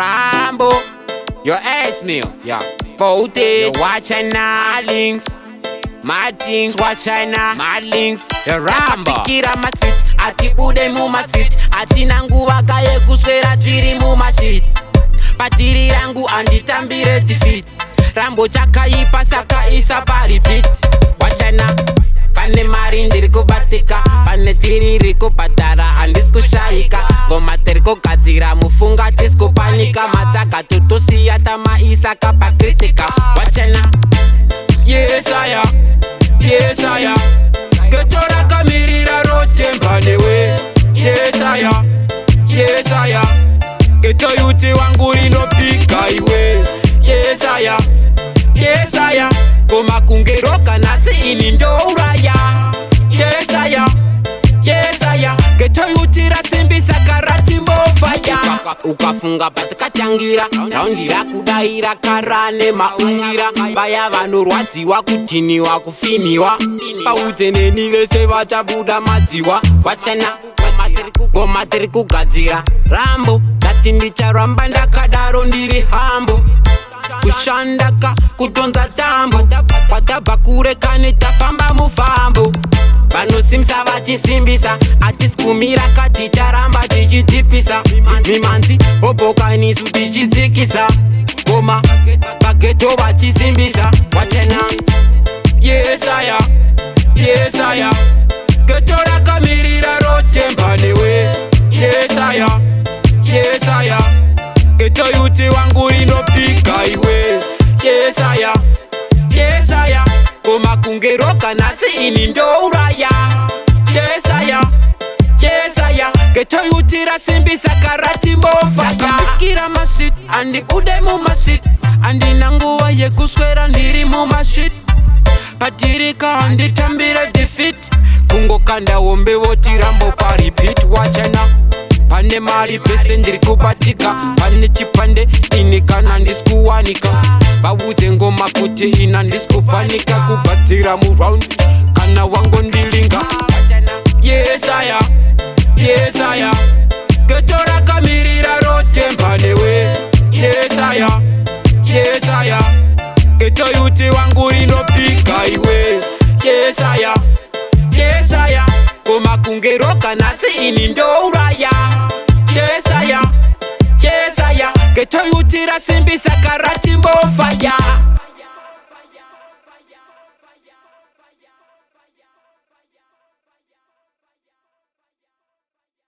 Rambo, your ass meal, yeah. Voltage, you watching now, links. My things, watching now, my links. The Rambo, pikira ma street, ati ude mu ma street, ati nangu wakaye kuswera tiri mu ma shit. Patiri rangu anditambire defeat. Rambo chakaipa saka isa pa repeat. Wachana, pane mari ndiriko batika, pane tiri riko patara andisku shaika. Goma teriko katira mufunga disco panika, mataka tutosi atama isaka pa kritika. Wachana, Yessah, Yessah, ketora kamirira rote mpanewe. Yessah, Yessah, keto yuti wangu inopika iwe. Yessah, Yessah, koma kungeroka nasi ini ndo uraya. Yessah, Yessah, keto yuti rasimbisa karati mbofaya. Ukafunga patikachangira, raundira kudaira karane maungira. Baya vanorwadziwa kutiniwa kufiniwa, pauteneni vese vachabuda madziwa. Wachana, goma tiri kugadzira Rambo, ndati ndicharamba ndakadaro ndiri hambo. Kushandaka kudonza tambo, kwatabva kure kane tafamba mufambo. Vanosimisa vachisimbisa, atiskumira kati charamba tichitipisa. Mimanzi obokanisu tichidzikisa, goma pageto vachisimbisa. Wachena, Yessah, Yessah, geto rakamirira rote mpanewe. Yessah, Yessah, geto yuti wangu inopika iwe. Yessah, Yessah, koma kungeroka nasi ini ndo uraya. Yessah, Yessah, geto yuti rasimbisa karati mbofaya. Pikira ma shit, andi ude mu ma shit, andi nanguwa yekuswera ndiri mu ma shit. Patirika anditambire defeat, kungo kanda wombe voti Rambo pa repeat. Wachana, pane mari pese ndiri kubatika, pane chipande inikana ndiskuwanika. Vavudze ngoma kuti ina ndiskupanika, kubatsira mu round kana wango ndilinga. Yessah, Yessah, geto rakamirira rote mpanewe. Yessah, Yessah, geto yuti wangu inopika iwe. Yessah, Yessah, koma kungeroka nasi ini ndo uraya. Yessah, Yessah, geto yuti rasimbisa karati mbofaya.